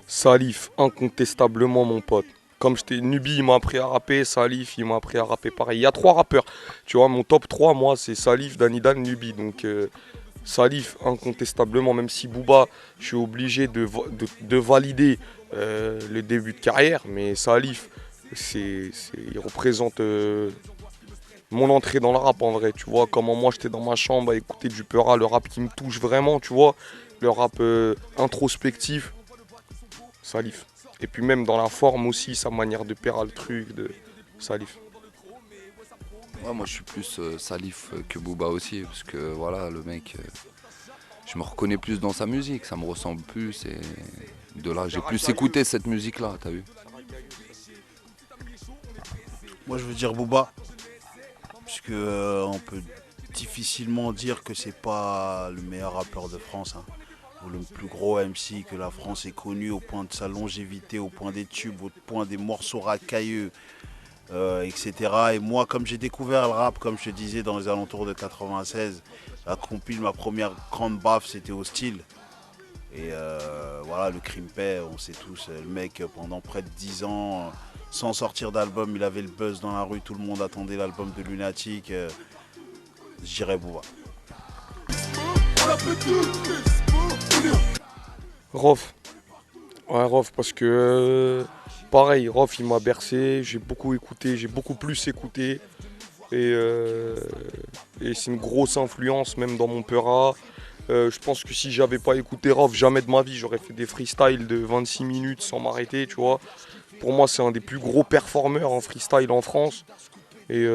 Salif, incontestablement mon pote. Comme j'étais Nubi, il m'a appris à rapper, Salif, il m'a appris à rapper pareil. Il y a 3 rappeurs. Tu vois, mon top 3 moi, c'est Salif, Danidal, Nubi. Donc, Salif, incontestablement, même si Booba, je suis obligé de valider le début de carrière. Mais Salif, il représente mon entrée dans le rap en vrai. Tu vois, comment moi, j'étais dans ma chambre à écouter du Peura, le rap qui me touche vraiment, tu vois. Le rap introspectif. Salif. Et puis même dans la forme aussi, sa manière de péra le truc de Salif. Ouais, moi je suis plus Salif que Booba aussi, parce que voilà, le mec, je me reconnais plus dans sa musique, ça me ressemble plus, et de là j'ai plus écouté cette musique-là, t'as vu. Moi je veux dire Booba, puisque on peut difficilement dire que c'est pas le meilleur rappeur de France, hein, ou le plus gros MC que la France ait connu au point de sa longévité, au point des tubes, au point des morceaux racailleux, etc. Et moi, comme j'ai découvert le rap, comme je te disais, dans les alentours de 96, la compile, ma première grande baffe, c'était Hostile. Et voilà, le Crime Paix, on sait tous, le mec, pendant près de 10 ans, sans sortir d'album, il avait le buzz dans la rue, tout le monde attendait l'album de Lunatic. Je dirais Booba. Rof. Ouais, Rof, parce que pareil, Rof il m'a bercé, j'ai beaucoup écouté, j'ai beaucoup plus écouté. Et c'est une grosse influence même dans mon Peura. Je pense que si j'avais pas écouté Rof, jamais de ma vie j'aurais fait des freestyles de 26 minutes sans m'arrêter, tu vois. Pour moi c'est un des plus gros performeurs en freestyle en France. Et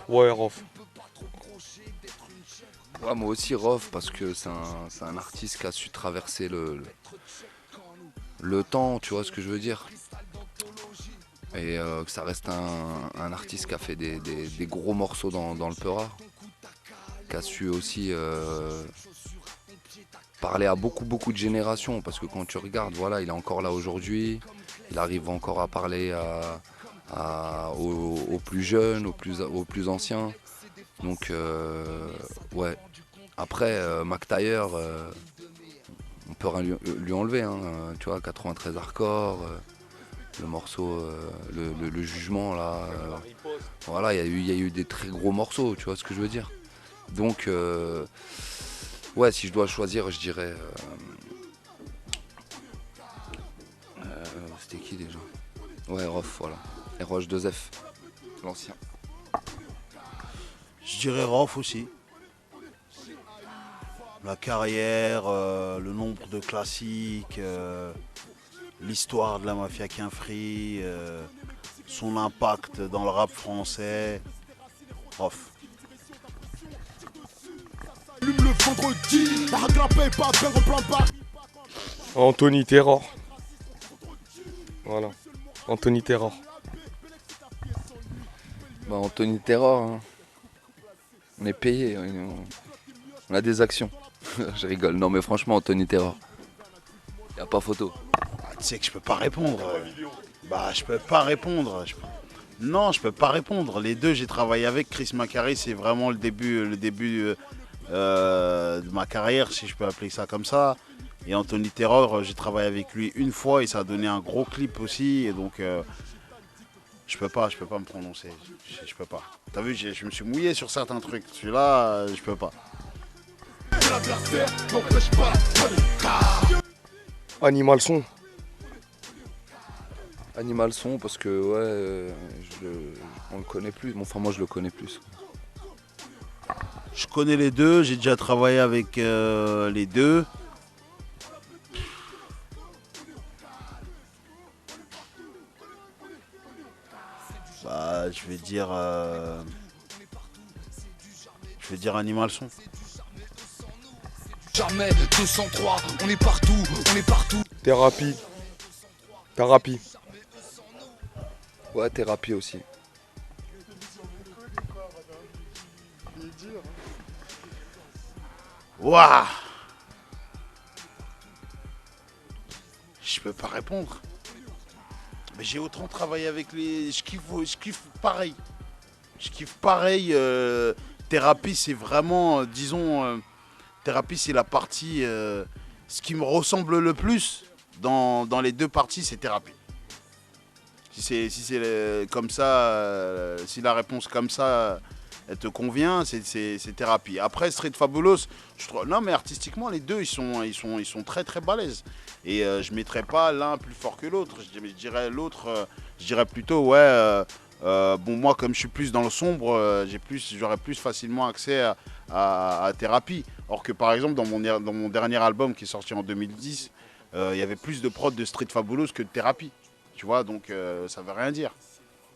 ouais, Rof. Ouais, moi aussi Rof, parce que c'est un artiste qui a su traverser le temps, tu vois ce que je veux dire. Et que ça reste un artiste qui a fait des gros morceaux dans le Peura, qui a su aussi parler à beaucoup de générations, parce que quand tu regardes, voilà, il est encore là aujourd'hui, il arrive encore à parler aux plus jeunes, aux plus anciens. Donc ouais. Après, Mac Taylor, on peut rien lui enlever, hein, tu vois, 93 hardcore, le morceau, le jugement là. Voilà, il y a eu des très gros morceaux, tu vois ce que je veux dire. Donc ouais, si je dois choisir, je dirais. C'était qui déjà? Ouais, Rof, voilà. Et Roche 2F, l'ancien. Je dirais Rof aussi. La carrière, le nombre de classiques, l'histoire de la mafia Quinfri, son impact dans le rap français. Rof. Anthony Terror. Voilà. Anthony Terror. Bah, Anthony Terror, hein. On est payé, on a des actions. Je rigole, non mais franchement Anthony Terror, y a pas photo. Ah, tu sais que je peux pas répondre. Bah je peux pas répondre. Non, je peux pas répondre. Les deux, j'ai travaillé avec Chris Macari, c'est vraiment le début de ma carrière, si je peux appeler ça comme ça. Et Anthony Terror, j'ai travaillé avec lui une fois et ça a donné un gros clip aussi. Et donc, je peux pas me prononcer. Je peux pas. T'as vu, je me suis mouillé sur certains trucs. Celui-là, je peux pas. Animal Son. Animal Son, parce que ouais, on le connaît plus. Bon, enfin moi je le connais plus. Je connais les deux, j'ai déjà travaillé avec les deux. Bah, je vais dire Animal Son. Jamais 203, on est partout, on est partout. Thérapie. Thérapie. Ouais, Thérapie aussi. Waouh! Je peux pas répondre. Mais j'ai autant travaillé avec les. Je kiffe pareil. Je kiffe pareil. Thérapie, c'est vraiment, disons, Thérapie, c'est la partie ce qui me ressemble le plus dans les deux parties, c'est Thérapie. Si c'est comme ça, si la réponse comme ça, elle te convient, c'est Thérapie. Après, Street Fabulous, je trouve, non mais artistiquement, les deux, ils sont très très balèzes. Et je ne mettrais pas l'un plus fort que l'autre. Je dirais l'autre, je dirais plutôt, ouais, bon, moi, comme je suis plus dans le sombre, j'aurais plus facilement accès à Thérapie. Or que par exemple, dans mon dernier album qui est sorti en 2010, il y avait plus de prod de Street Fabulous que de Thérapie. Tu vois, donc ça veut rien dire.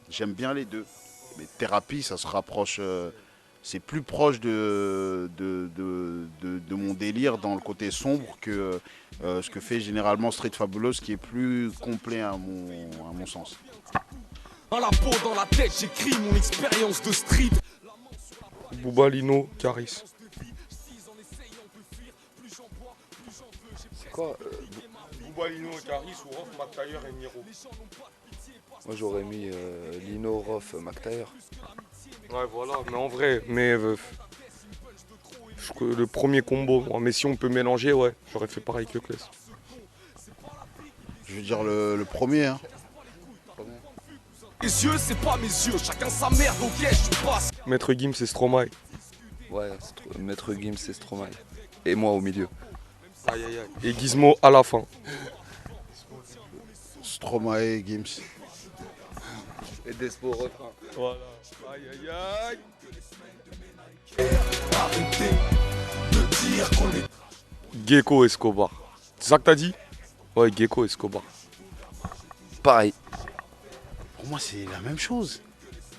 J'aime bien les deux. Mais Thérapie, ça se rapproche, c'est plus proche de mon délire dans le côté sombre que ce que fait généralement Street Fabulous, qui est plus complet à mon sens. Dans la peau, dans la tête, j'écris mon expérience de street. Booba, Lino, Caris. C'est quoi Booba, Lino, Caris ou Rof, McTayer et Niro. Moi j'aurais mis Lino, Rof, McTayer. Ouais, voilà, mais en vrai, le premier combo, moi, mais si on peut mélanger, ouais, j'aurais fait pareil que Kless. Je veux dire le premier. Hein. Les yeux, c'est pas mes yeux, chacun sa merde, ok, je passe. Maître Gims et Stromae. Ouais, Maître Gims et Stromae. Et moi au milieu. Aïe aïe aïe. Et Gizmo à la fin. Stromae, Gims. Et Despo refrain. Voilà. Aïe aïe aïe. Arrêtez de dire qu'on est. Gecko Escobar. C'est ça que t'as dit? Ouais, Gecko Escobar. Pareil. Pour moi, c'est la même chose.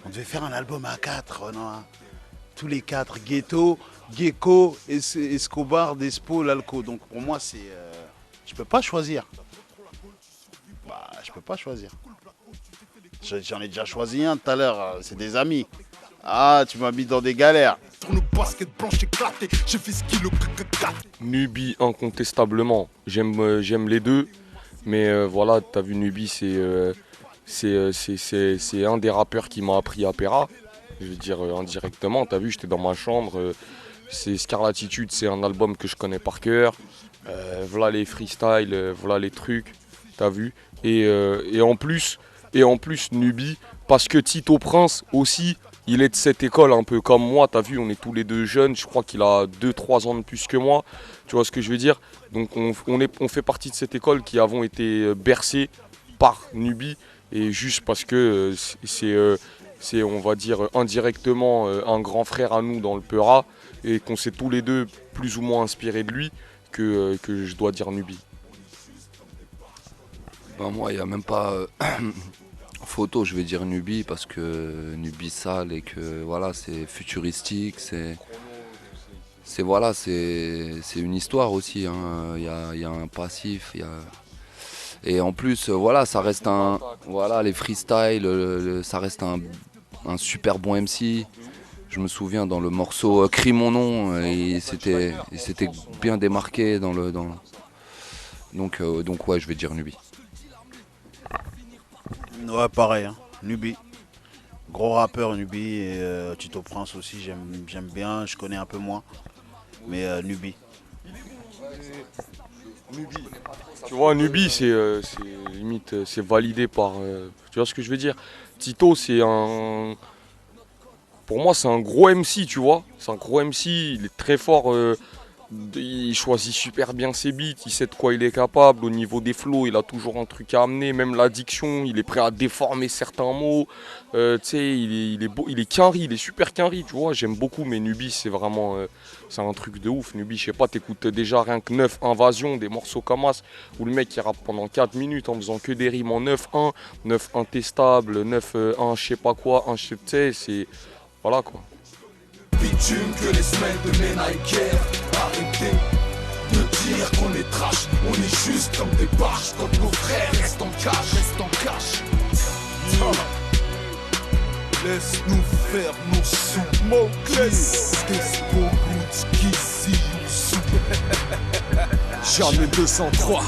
On devait faire un album à 4, non, hein. Tous les 4, Ghetto, Gecko, Escobar, Despo, Lalco. Donc pour moi, c'est... je peux pas choisir. Bah, je peux pas choisir. J'en ai déjà choisi un tout à l'heure, c'est des amis. Ah, tu m'as mis dans des galères. Tourne basket blanche éclatée, j'ai fait ce qu'il le Nubi, incontestablement. J'aime les deux. Mais voilà, t'as vu, Nubi, c'est un des rappeurs qui m'a appris à Pera. Je veux dire indirectement, t'as vu, j'étais dans ma chambre. C'est Scarlatitude, c'est un album que je connais par cœur. Voilà les freestyles, voilà les trucs, t'as vu. Et en plus, Nubi, parce que Tito Prince aussi, il est de cette école un peu comme moi, t'as vu, on est tous les deux jeunes, je crois qu'il a 2-3 ans de plus que moi, tu vois ce que je veux dire. Donc on fait partie de cette école qui avons été bercés par Nubi, et juste parce que c'est, on va dire, indirectement un grand frère à nous dans le Peura, et qu'on s'est tous les deux plus ou moins inspirés de lui, que je dois dire Nubi. Ben moi, il n'y a même pas photo, je vais dire Nubi, parce que Nubi sale et que voilà, c'est futuristique, c'est une histoire aussi. Hein. Il y a un passif, et en plus, voilà, ça reste les freestyles, ça reste un super bon MC. Je me souviens dans le morceau Crie mon nom, il s'était bien démarqué dans le. Donc ouais, je vais dire Nubi. Ouais, pareil, hein. Nubi. Gros rappeur Nubi, et Tito Prince aussi, j'aime bien, je connais un peu moins. Mais Nubi. Tu vois, Nubi, c'est limite, c'est validé par. Tu vois ce que je veux dire? Tito, pour moi, c'est un gros MC, tu vois. C'est un gros MC, il est très fort. Il choisit super bien ses beats, il sait de quoi il est capable. Au niveau des flows, il a toujours un truc à amener. Même l'addiction, il est prêt à déformer certains mots. Tu sais, il est beau, il est quinri, il est super quinri, tu vois. J'aime beaucoup, mais Nubi, c'est vraiment. C'est un truc de ouf. Nubi, je sais pas, t'écoutes déjà rien que 9 Invasion, des morceaux comme As, où le mec il rappe pendant 4 minutes en faisant que des rimes en 9-1, 9 intestable, 9-1, je sais pas quoi, tu sais, c'est. Voilà quoi. Bitume que les semelles de Menaïker. Arrêtez de dire qu'on est trash, on est juste comme des barges. Quand nos frères restent en cache, Laisse-nous faire nos sous. Mowglis, Despo, Boutski, si on sous. Jamais 203.